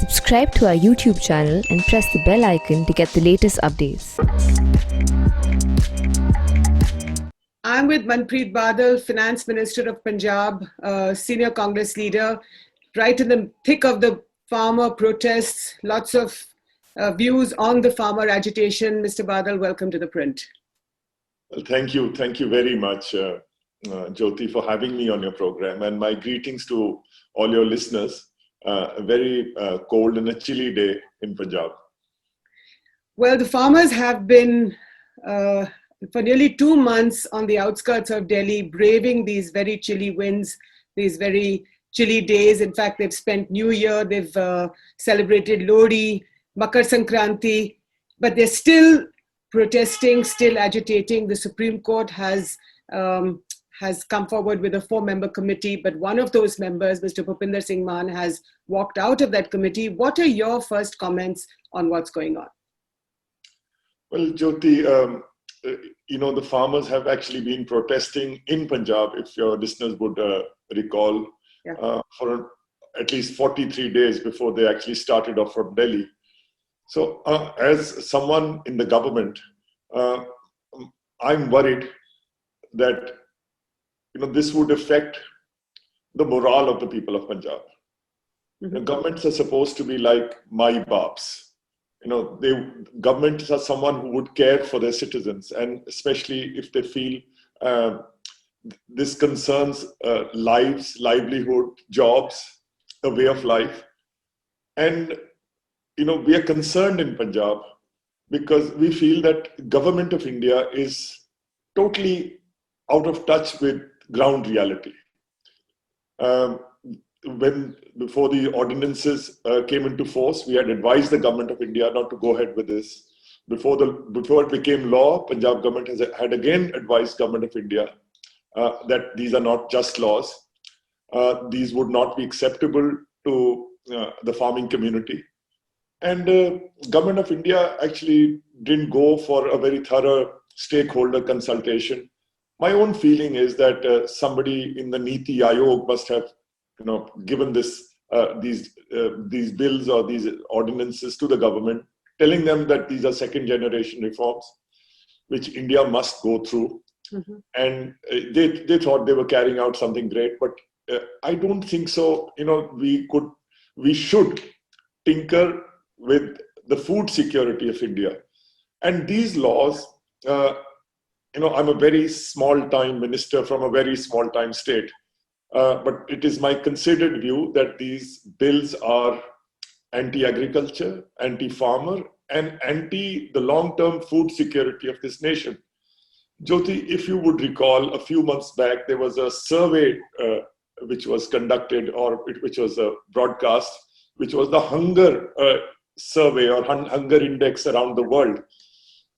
Subscribe to our YouTube channel and press the bell icon to get the latest updates. I'm with Manpreet Badal, Finance Minister of Punjab, senior Congress leader, right in the thick of the farmer protests, lots of views on the farmer agitation. Mr. Badal, welcome to The Print. Well, thank you. Thank you very much, Jyoti, for having me on your program. And my greetings to all your listeners. A very cold and a chilly day in Punjab. Well, the farmers have been, for nearly 2 months on the outskirts of Delhi, braving these very chilly winds, these very chilly days. In fact, they've spent New Year, they've celebrated Lohri, Makar Sankranti, but they're still protesting, still agitating. The Supreme Court has come forward with a 4-member committee, but one of those members, Mr. Bhupinder Singh Badal, has walked out of that committee. What are your first comments on what's going on? Well, Jyoti, the farmers have actually been protesting in Punjab, if your listeners would recall, for at least 43 days before they actually started off from Delhi. So as someone in the government, I'm worried that this would affect the morale of the people of Punjab. Mm-hmm. Governments are supposed to be like my baps. Governments are someone who would care for their citizens, and especially if they feel this concerns lives, livelihood, jobs, a way of life. And, we are concerned in Punjab because we feel that government of India is totally out of touch with ground reality. Before the ordinances came into force, we had advised the government of India not to go ahead with this. Before it became law, Punjab government had again advised government of India that these are not just laws. These would not be acceptable to the farming community. And government of India actually didn't go for a very thorough stakeholder consultation. My own feeling is that somebody in the Niti Aayog must have, given these bills or these ordinances to the government, telling them that these are second-generation reforms, which India must go through. Mm-hmm. And they thought they were carrying out something great, but I don't think so. We should tinker with the food security of India, and these laws. I'm a very small-time minister from a very small-time state, but it is my considered view that these bills are anti-agriculture, anti-farmer, and anti the long-term food security of this nation. Jyoti, if you would recall, a few months back, there was a survey which was conducted, which was a broadcast, which was the hunger survey or hunger index around the world.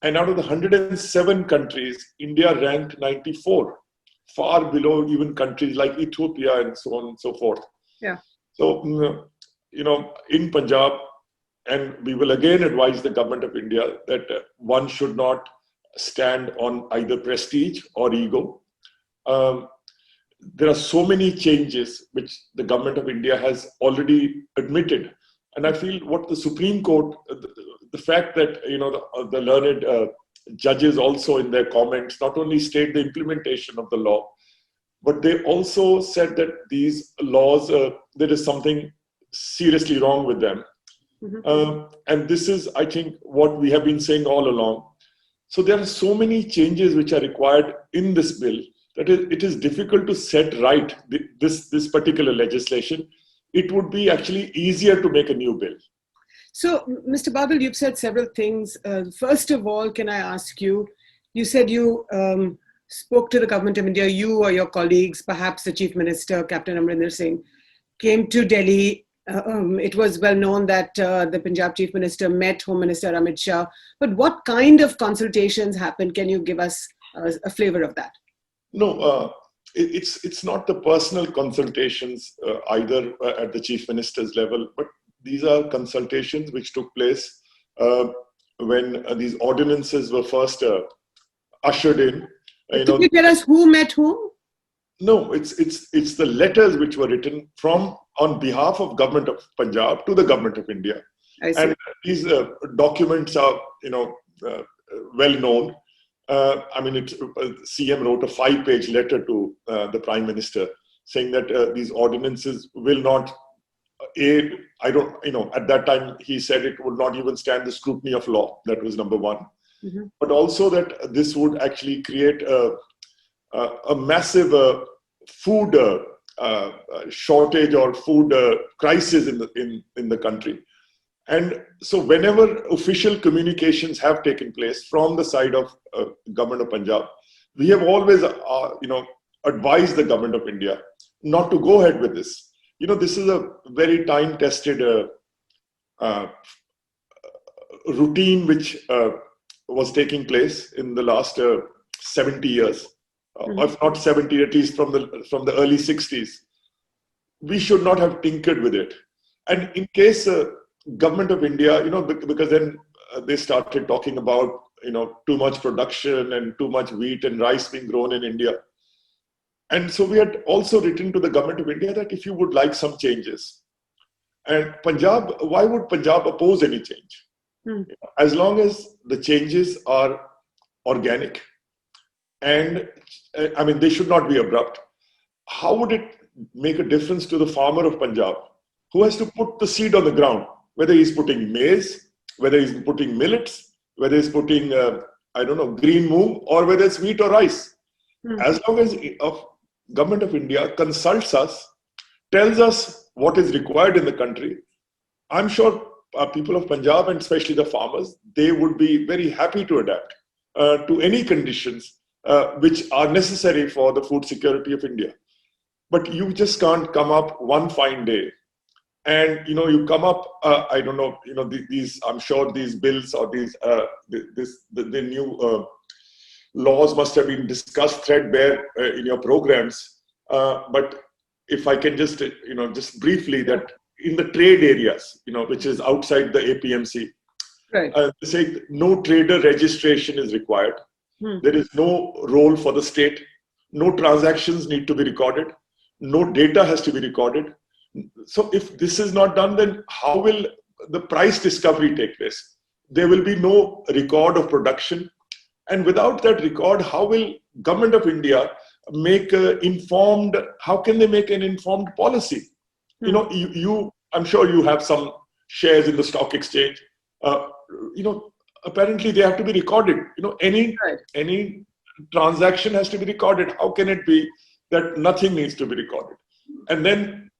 And out of the 107 countries, India ranked 94, far below even countries like Ethiopia and so on and so forth. Yeah. So, in Punjab, and we will again advise the government of India that one should not stand on either prestige or ego. There are so many changes which the government of India has already admitted. And I feel what the Supreme Court, the fact that the learned judges also in their comments not only state the implementation of the law, but they also said that these laws, there is something seriously wrong with them. Mm-hmm. And this is, I think, what we have been saying all along. So there are so many changes which are required in this bill that it is difficult to set right this particular legislation. It would be actually easier to make a new bill. So, Mr. Badal, you've said several things. First of all, can I ask you, you said you spoke to the government of India, you or your colleagues, perhaps the Chief Minister, Captain Amrinder Singh, came to Delhi. It was well known that the Punjab Chief Minister met Home Minister Amit Shah. But what kind of consultations happened? Can you give us a flavor of that? No, it's not the personal consultations either at the Chief Minister's level, but these are consultations which took place when these ordinances were first ushered in. Can you tell us who met whom? No, it's the letters which were written from on behalf of government of Punjab to the government of India, and these documents are well known. I mean, CM wrote a 5-page letter to the Prime Minister saying that these ordinances will not aid. At that time he said it would not even stand the scrutiny of law. That was number one. Mm-hmm. But also that this would actually create a massive food shortage or food crisis in the country. And so whenever official communications have taken place from the side of government of Punjab, we have always advised the government of India not to go ahead with this. This is a very time-tested routine which was taking place in the last 70 years. If not 70, at least from the early 60s. We should not have tinkered with it. And in case government of India, because then they started talking about, too much production and too much wheat and rice being grown in India. And so we had also written to the government of India that if you would like some changes, and Punjab, why would Punjab oppose any change? As long as the changes are organic, and I mean, they should not be abrupt. How would it make a difference to the farmer of Punjab who has to put the seed on the ground, whether he's putting maize, whether he's putting millets, whether he's putting, green moong, or whether it's wheat or rice? As long as government of India consults us, tells us what is required in the country, I'm sure people of Punjab, and especially the farmers, they would be very happy to adapt to any conditions which are necessary for the food security of India. But you just can't come up one fine day and you come up these, I'm sure these bills or these the new laws must have been discussed threadbare in your programs, but if I can just just briefly, that in the trade areas which is outside the APMC, right, they say no trader registration is required. There is no role for the state. No transactions need to be recorded. No data has to be recorded. So if this is not done, then how will the price discovery take place? There will be no record of production. And without that record, how will government of India make how can they make an informed policy? I'm sure you have some shares in the stock exchange. Apparently they have to be recorded. Any transaction has to be recorded. How can it be that nothing needs to be recorded? And then,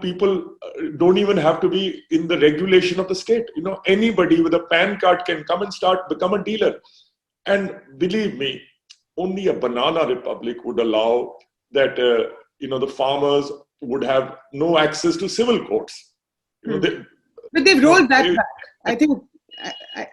people don't even have to be in the regulation of the state. Anybody with a PAN card can come and become a dealer. And believe me, only a banana republic would allow that, the farmers would have no access to civil courts. But they've rolled that back.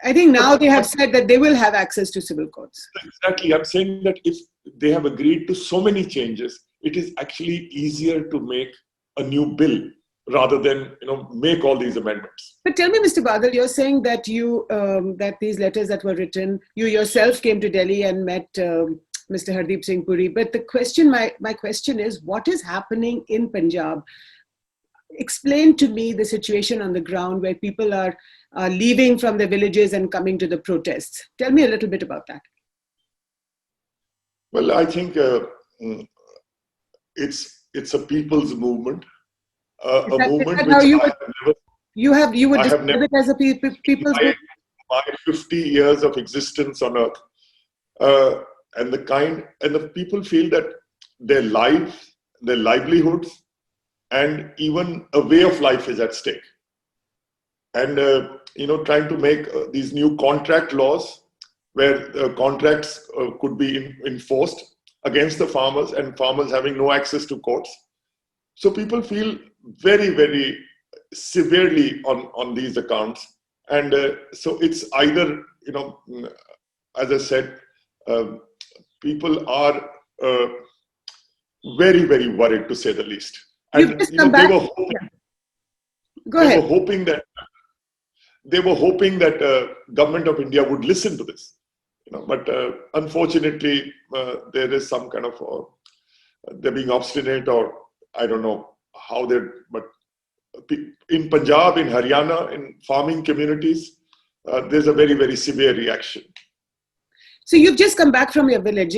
I think now they have said that they will have access to civil courts. Exactly. I'm saying that if they have agreed to so many changes, it is actually easier to make a new bill rather than make all these amendments. But tell me, Mr. Badal, you're saying that that these letters that were written, you yourself came to Delhi and met Mr. Hardeep Singh Puri. But the question, my question is, what is happening in Punjab? Explain to me the situation on the ground where people are leaving from the villages and coming to the protests. Tell me a little bit about that. Well, I think it's a people's movement. A movement which you would describe it as a people's movement? My 50 years of existence on earth, and the people feel that their lives, their livelihoods, and even a way of life is at stake. And trying to make these new contract laws where contracts could be enforced against the farmers, and farmers having no access to courts. So people feel very, very severely on these accounts. And so it's either, as I said, people are very, very worried, to say the least. And they were hoping, Go ahead. They were hoping that government of India would listen to this. But unfortunately, there is some kind of they're being obstinate, or I don't know how but in Punjab, in Haryana, in farming communities, there's a very, very severe reaction. So you've just come back from your village.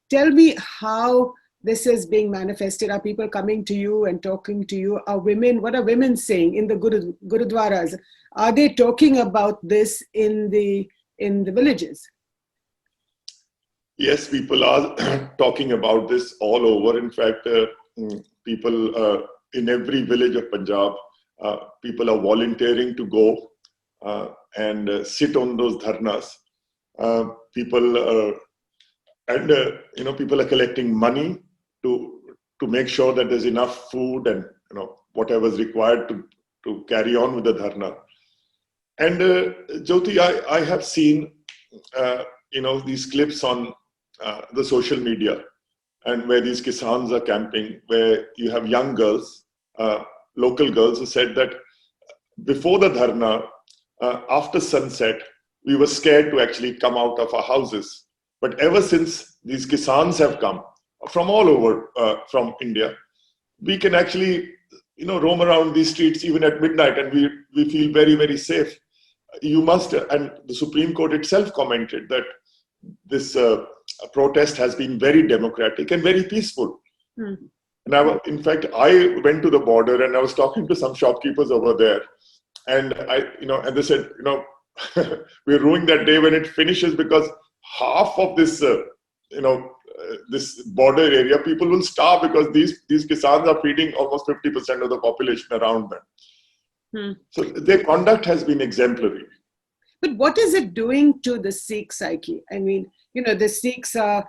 Tell me how this is being manifested. Are people coming to you and talking to you? What are women saying in the gurudwaras? Are they talking about this in the villages? Yes, people are talking about this all over. In fact, people in every village of Punjab, people are volunteering to go and sit on those dharnas. People are collecting money to make sure that there's enough food and whatever is required to carry on with the dharna. And Jyoti, I have seen these clips on the social media, and where these kisans are camping, where you have young girls, local girls, who said that before the dharna, after sunset, we were scared to actually come out of our houses. But ever since these kisans have come from all over from India, we can actually roam around these streets even at midnight, and we feel very, very safe. You must, and the Supreme Court itself commented that this protest has been very democratic and very peaceful. Mm-hmm. And in fact, I went to the border and I was talking to some shopkeepers over there, and and they said, we're ruining that day when it finishes, because half of this, this border area, people will starve, because these kisans are feeding almost 50% of the population around them. So their conduct has been exemplary. But what is it doing to the Sikh psyche? I mean, the Sikhs are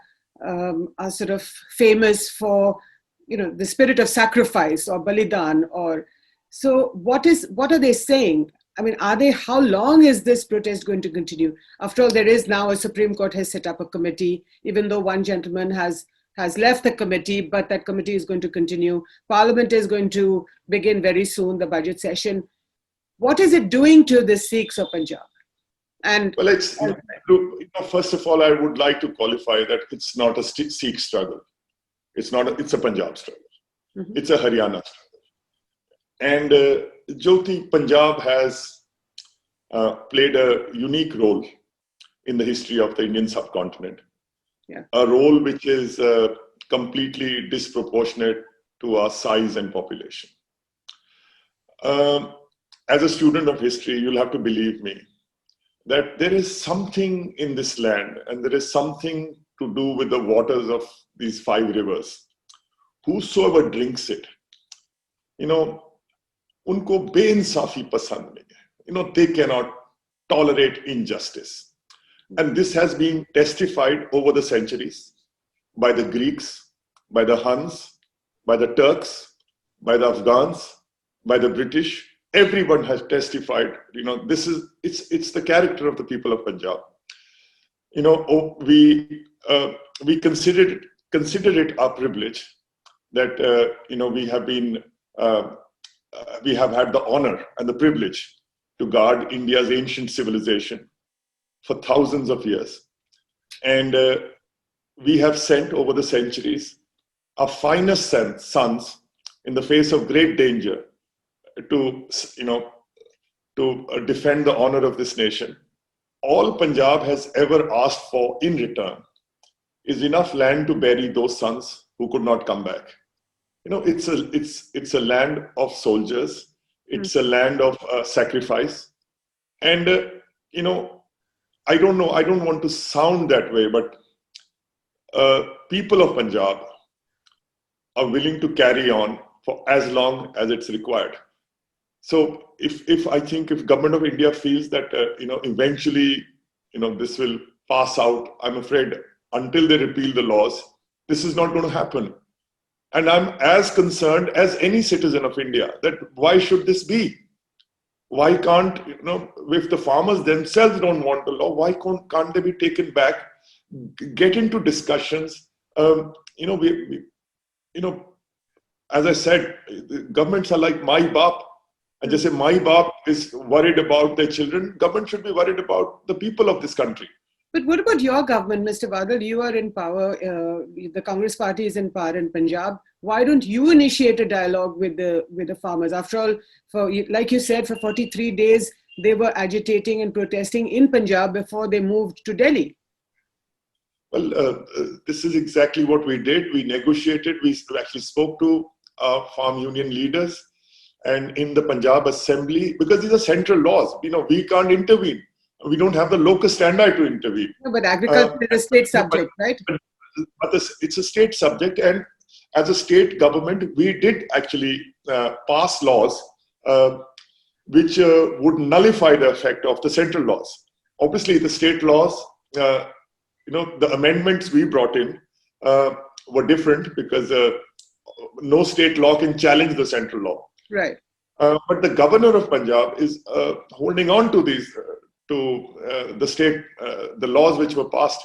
sort of famous for, the spirit of sacrifice or balidan, or so. What are they saying? I mean, how long is this protest going to continue? After all, there is now a Supreme Court has set up a committee, even though one gentleman has left the committee, but that committee is going to continue. Parliament is going to begin very soon, the budget session. What is it doing to the Sikhs of Punjab? And well, first of all, I would like to qualify that it's not a Sikh struggle. It's a Punjab struggle. Mm-hmm. It's a Haryana struggle. And Jyoti, Punjab has played a unique role in the history of the Indian subcontinent. Yeah. A role which is completely disproportionate to our size and population. As a student of history, you'll have to believe me that there is something in this land, and there is something to do with the waters of these 5 rivers. Whosoever drinks it, unko beinsafi pasand nahi hai. They cannot tolerate injustice. And this has been testified over the centuries by the Greeks, by the Huns, by the Turks, by the Afghans, by the British. Everyone has testified, it's the character of the people of Punjab. We consider it our privilege that, we have had the honor and the privilege to guard India's ancient civilization for thousands of years. And we have sent over the centuries our finest sons in the face of great danger to defend the honor of this nation. All Punjab has ever asked for in return is enough land to bury those sons who could not come back. It's a land of soldiers. It's a land of sacrifice. And, I don't know, I don't want to sound that way, but people of Punjab are willing to carry on for as long as it's required. So if government of India feels that, eventually, this will pass out, I'm afraid until they repeal the laws, this is not going to happen. And I'm as concerned as any citizen of India that why should this be? Why can't, if the farmers themselves don't want the law, why can't they be taken back, get into discussions? As I said, governments are like my baap. And just say my baap is worried about their children. Government should be worried about the people of this country. But what about your government, Mr. Badal? You are in power. The Congress party is in power in Punjab. Why don't you initiate a dialogue with the farmers? After all, like you said, for 43 days they were agitating and protesting in Punjab before they moved to Delhi. Well, this is exactly what we did. We negotiated. We actually spoke to farm union leaders, and in the Punjab Assembly, because these are central laws. We can't intervene. We don't have the locus standi to intervene. No, but agriculture is a state subject, right? But it's a state subject, and as a state government, we did actually pass laws which would nullify the effect of the central laws. Obviously, the state laws, the amendments we brought in were different because no state law can challenge the central law. Right. But the governor of Punjab is holding on to these. The state, the laws which were passed.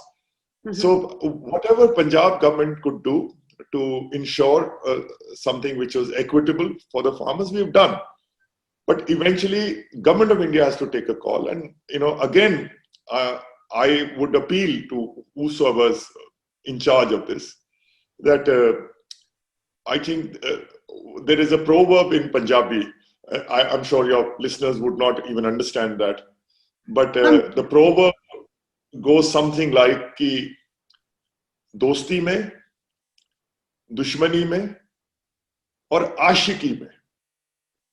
Mm-hmm. So whatever Punjab government could do to ensure something which was equitable for the farmers, we've done. But eventually, Government of India has to take a call. And, again, I would appeal to whosoever's in charge of this, that I think there is a proverb in Punjabi. I'm sure your listeners would not even understand that. But the proverb goes something like कि दोस्ती में, दुश्मनी में और आशिकी में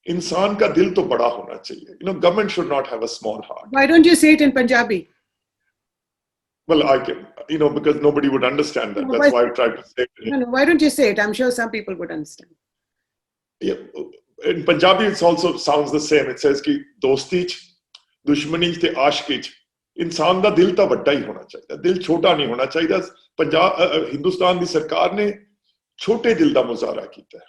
इंसान का दिल तो बड़ा होना चाहिए. Government should not have a small heart. Why don't you say it in Punjabi? Well, I can, because nobody would understand that. That's why I tried to say it. No, why don't you say it? I'm sure some people would understand. Yeah, in Punjabi, it also sounds the same. It says कि दोस्ती दुश्मनी ते आशिकी इंसान दा दिल तां वड्डा ही होना चाहिए, दिल छोटा नहीं होना चाहिए. पंजाब हिंदुस्तान दी सरकार ने छोटे दिल दा मुजाहरा कीता है.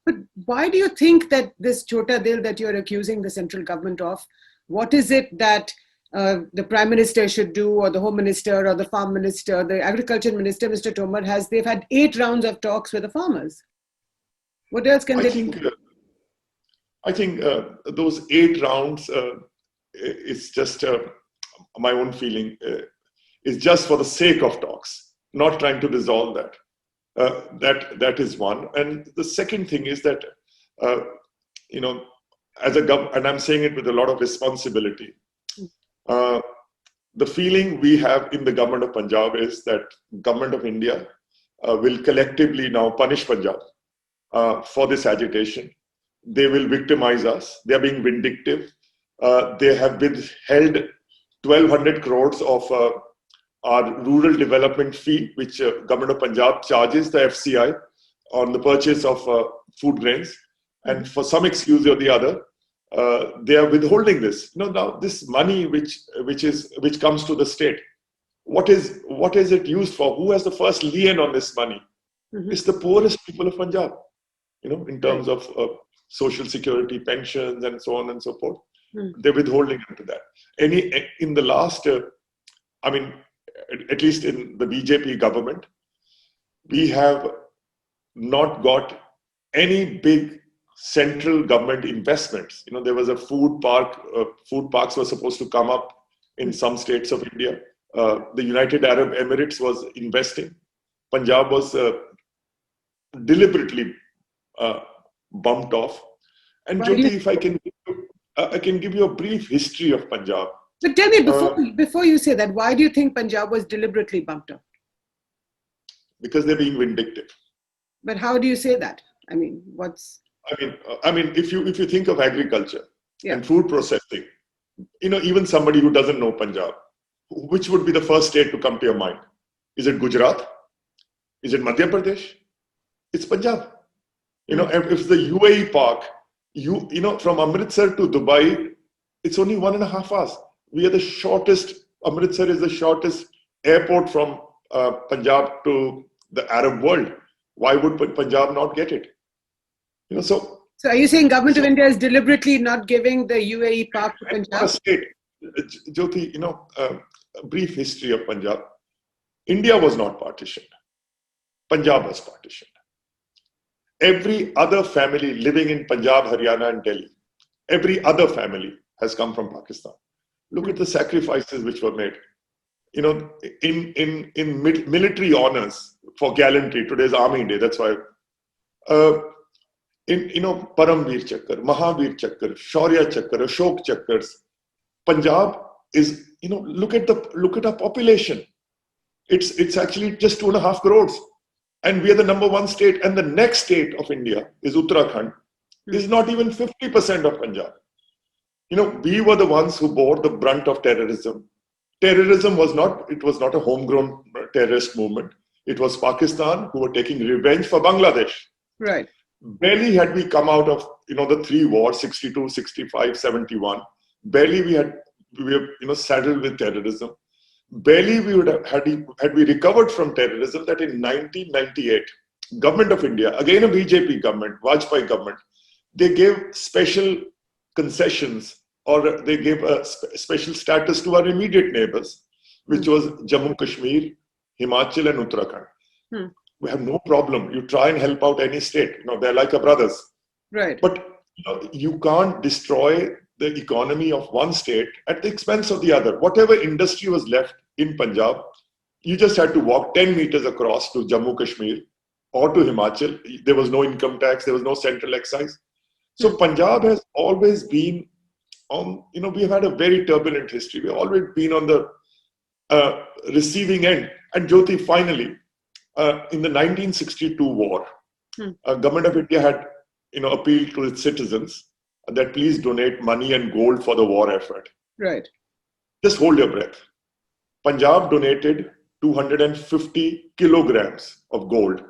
But why do you think that this chota dil that you're accusing the central government of, what is it that the Prime Minister should do, or the Home Minister, or the Farm Minister, the Agriculture Minister, Mr. Tomar, they've had 8 rounds of talks with the farmers. What else can they do? I think those 8 rounds is just my own feeling. Is just for the sake of talks, not trying to resolve that. That is one. And the second thing is that as a government, and I'm saying it with a lot of responsibility, the feeling we have in the government of Punjab is that Government of India will collectively now punish Punjab for this agitation. They will victimize us. They are being vindictive. They have withheld 1,200 crores of our rural development fee, which Government of Punjab charges the FCI on the purchase of food grains. And for some excuse or the other, they are withholding this. Now this money which comes to the state, what is it used for? Who has the first lien on this money? Mm-hmm. It's the poorest people of Punjab, in terms of social security, pensions, and so on and so forth. Mm-hmm. They're withholding into that. In the last, at least in the BJP government, we have not got any big central government investments. There was a food park. Food parks were supposed to come up in some states of India. The United Arab Emirates was investing. Punjab was deliberately bumped off. And Jyoti, if I can give you a brief history of Punjab. But tell me, before you say that, why do you think Punjab was deliberately bumped up? Because they're being vindictive. But how do you say that? If you think of agriculture and food processing, even somebody who doesn't know Punjab, which would be the first state to come to your mind? Is it Gujarat? Is it Madhya Pradesh? It's Punjab. If the UAE park, from Amritsar to Dubai, it's only 1.5 hours. We are the shortest. Amritsar is the shortest airport from Punjab to the Arab world. Why would Punjab not get it? So are you saying Government of India is deliberately not giving the UAE park to Punjab? State, Jyoti, a brief history of Punjab. India was not partitioned. Punjab was partitioned. Every other family living in Punjab, Haryana, and Delhi, every other family has come from Pakistan. Look at the sacrifices which were made. military honors for gallantry. Today's Army Day. That's why. Paramveer Chakra, Mahavir Chakra, Shaurya Chakra, Ashok Chakras. Punjab is, look at our population. It's actually just 2.5 crores. And we are the number one state. And the next state of India is Uttarakhand, is not even 50% of Punjab. We were the ones who bore the brunt of terrorism. Terrorism was not a homegrown terrorist movement. It was Pakistan who were taking revenge for Bangladesh. Right. Barely had we come out of, the three wars, 62, 65, 71. Barely we were saddled with terrorism. Barely we would have, had we recovered from terrorism, that in 1998, Government of India, again a BJP government, Vajpayee government, they gave special concessions, or they gave a special status to our immediate neighbors, which was Jammu Kashmir, Himachal and Uttarakhand. We have no problem. You try and help out any state. They're like our brothers. Right. But you can't destroy the economy of one state at the expense of the other. Whatever industry was left in Punjab, you just had to walk 10 meters across to Jammu Kashmir or to Himachal. There was no income tax. There was no central excise. So Punjab has always been on, we've had a very turbulent history. We've always been on the receiving end. And Jyoti, finally, in the 1962 war, Government of India had, appealed to its citizens that please donate money and gold for the war effort. Right. Just hold your breath. Punjab donated 250 kilograms of gold.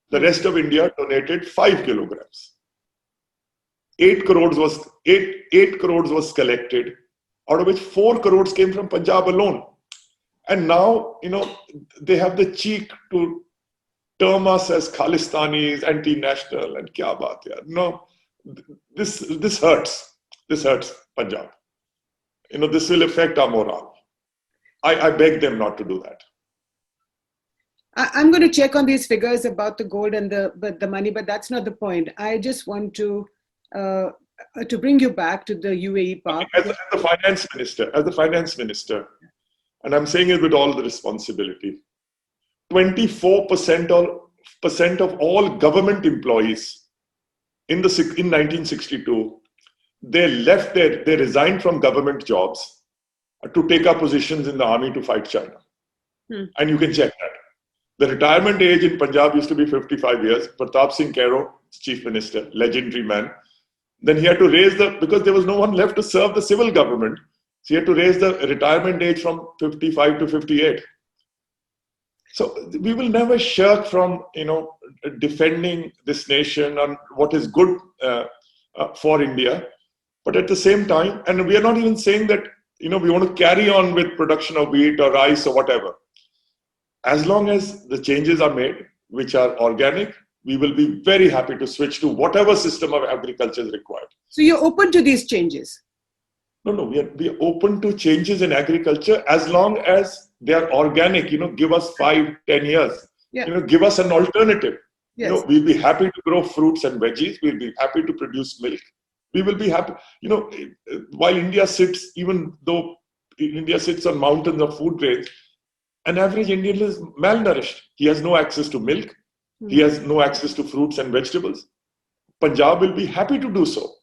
The rest of India donated 5 kilograms. 8 crores was collected, out of which 4 crores came from Punjab alone. And now, they have the cheek to term us as Khalistanis, anti-national, and kya baat yaar. No, this hurts. This hurts Punjab. This will affect our morale. I beg them not to do that. I'm going to check on these figures about the gold and the money, but that's not the point. I just want to bring you back to the UAE part. As the finance minister, and I'm saying it with all the responsibility, 24% of all government employees in 1962, they resigned from government jobs to take up positions in the army to fight China. And you can check that. The retirement age in Punjab used to be 55 years. Pratap Singh Kairo, chief minister, legendary man. Then he had to raise because there was no one left to serve the civil government. So he had to raise the retirement age from 55 to 58. So we will never shirk from, defending this nation on what is good for India. But at the same time, and we are not even saying that, we want to carry on with production of wheat or rice or whatever. As long as the changes are made, which are organic, we will be very happy to switch to whatever system of agriculture is required. So you're open to these changes? No, we are open to changes in agriculture as long as they are organic. Give us 5-10 years. Yeah. Give us an alternative. Yes. We'll be happy to grow fruits and veggies. We'll be happy to produce milk. We will be happy. While India sits, even though India sits on mountains of food grains, an average Indian is malnourished. He has no access to milk. He has no access to fruits and vegetables. Punjab will be happy to do so,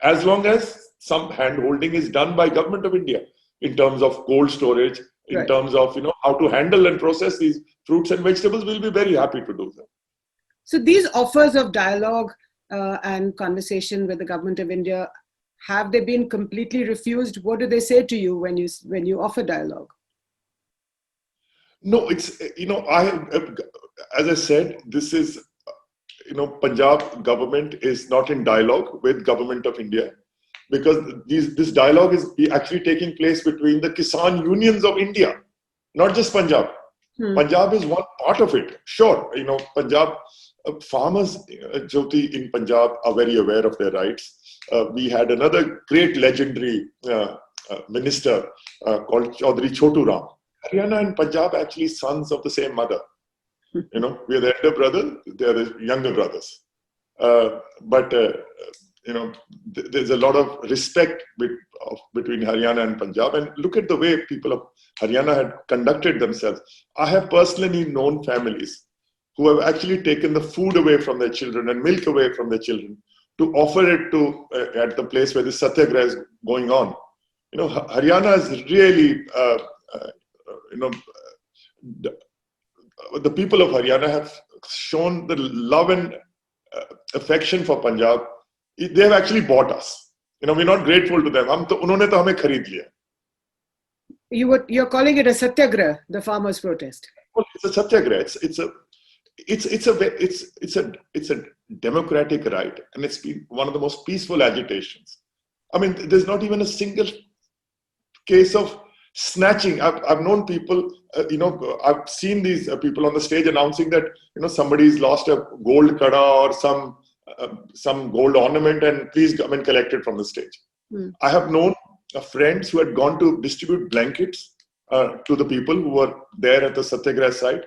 as long as some hand-holding is done by Government of India in terms of cold storage, in terms of how to handle and process these fruits and vegetables. We'll be very happy to do that. So these offers of dialogue and conversation with the Government of India, have they been completely refused? What do they say to you when you offer dialogue? No, it's as I said, this is Punjab government is not in dialogue with Government of India, because this dialogue is actually taking place between the Kisan unions of India, not just Punjab. Punjab is one part of it. Sure, Punjab farmers, Jyoti, in Punjab are very aware of their rights. We had another great legendary minister called Chaudhry Chotu Ram. Haryana and Punjab are actually sons of the same mother. We are the elder brother, they are the younger brothers. But there's a lot of respect between Haryana and Punjab. And look at the way people of Haryana had conducted themselves. I have personally known families who have actually taken the food away from their children and milk away from their children to offer it to at the place where the satyagraha is going on. Haryana is really, the people of Haryana have shown the love and affection for Punjab. They have actually bought us. We're not grateful to them. उन्होंने तो हमें खरीद लिया. You're calling it a satyagraha, the farmers' protest. Well, it's a satyagraha. It's a democratic right, and it's been one of the most peaceful agitations. I mean, there's not even a single case of snatching. I've known people. I've seen these people on the stage announcing that somebody's lost a gold kada or some gold ornament, and please come and collect it from the stage. I have known friends who had gone to distribute blankets to the people who were there at the satyagraha site,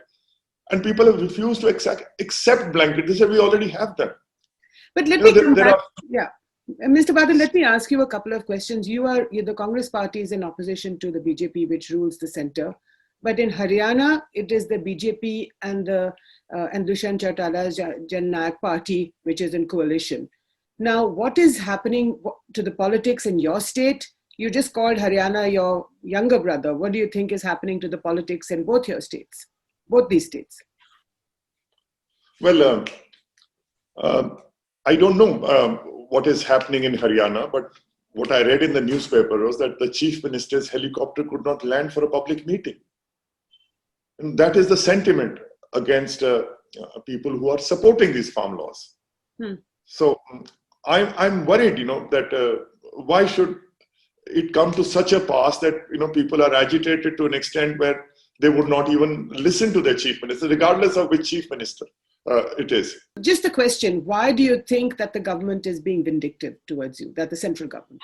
and people have refused to accept blankets. They said, we already have them. But let me come back. Yeah, Mr. Badal, let me ask you a couple of questions. The Congress party is in opposition to the BJP, which rules the center. But in Haryana, it is the BJP and Dushyant Chautala's Jan Nayak party, which is in coalition. Now, what is happening to the politics in your state? You just called Haryana your younger brother. What do you think is happening to the politics in both your states, both these states? Well, I don't know what is happening in Haryana, but what I read in the newspaper was that the chief minister's helicopter could not land for a public meeting. And that is the sentiment against people who are supporting these farm laws. So I'm worried, that why should it come to such a pass that people are agitated to an extent where they would not even listen to their chief minister, regardless of which chief minister it is. Just a question: why do you think that the government is being vindictive towards you? That the central government?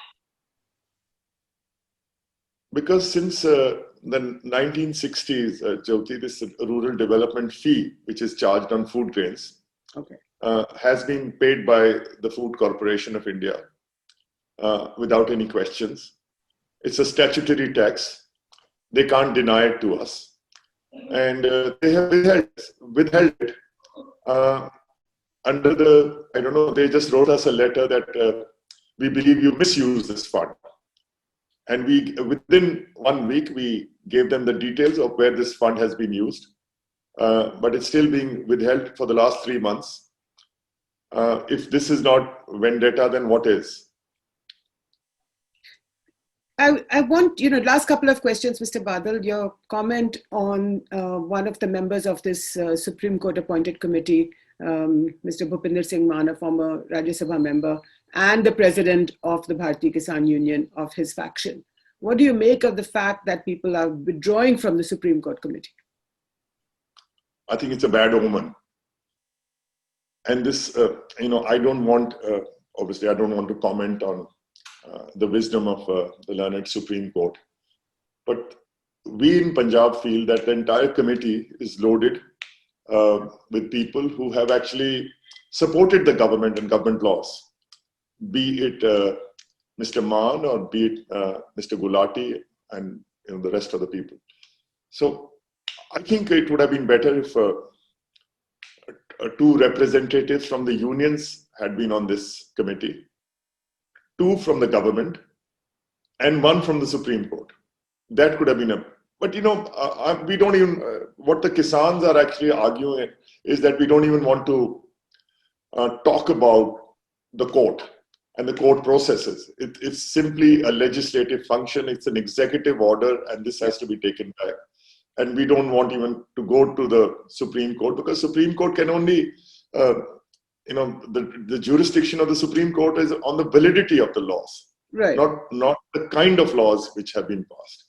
Because since the 1960s, Jyoti, this rural development fee, which is charged on food grains, has been paid by the Food Corporation of India without any questions. It's a statutory tax. They can't deny it to us. And they have withheld it under they just wrote us a letter that we believe you misuse this fund. And within 1 week, we gave them the details of where this fund has been used. But it's still being withheld for the last 3 months. If this is not vendetta, then what is? I want, last couple of questions, Mr. Badal, your comment on one of the members of this Supreme Court appointed committee, Mr. Bhupinder Singh Maan, a former Rajya Sabha member, and the president of the Bharatiya Kisan Union of his faction. What do you make of the fact that people are withdrawing from the Supreme Court committee? I think it's a bad omen. And this, I don't want, obviously, I don't want to comment on the wisdom of the learned Supreme Court. But we in Punjab feel that the entire committee is loaded with people who have actually supported the government and government laws, be it Mr. Maan or be it Mr. Gulati and the rest of the people. So I think it would have been better if 2 representatives from the unions had been on this committee, 2 from the government, and 1 from the Supreme Court. That could have been but we don't even, what the Kisans are actually arguing is that we don't even want to talk about the court and the court processes. It's simply a legislative function. It's an executive order, and this has to be taken back. And we don't want even to go to the Supreme Court, because Supreme Court can only, the jurisdiction of the Supreme Court is on the validity of the laws, right? Not the kind of laws which have been passed.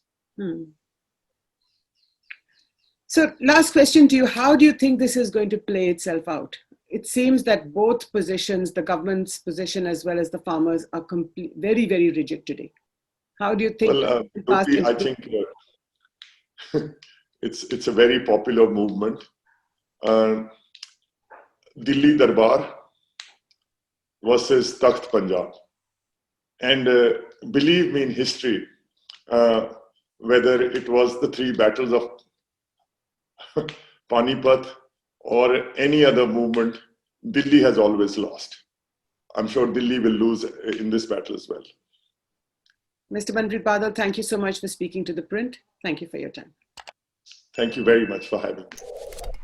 So last question to you, how do you think this is going to play itself out? It seems that both positions, the government's position as well as the farmers, are very, very rigid today. How do you think? Well, I think it's a very popular movement. Delhi Darbar versus Takht Punjab. And believe me, in history, whether it was the three battles of Panipat or any other movement, Delhi has always lost. I'm sure Delhi will lose in this battle as well. Mr. Manpreet Badal, thank you so much for speaking to The Print. Thank you for your time. Thank you very much for having me.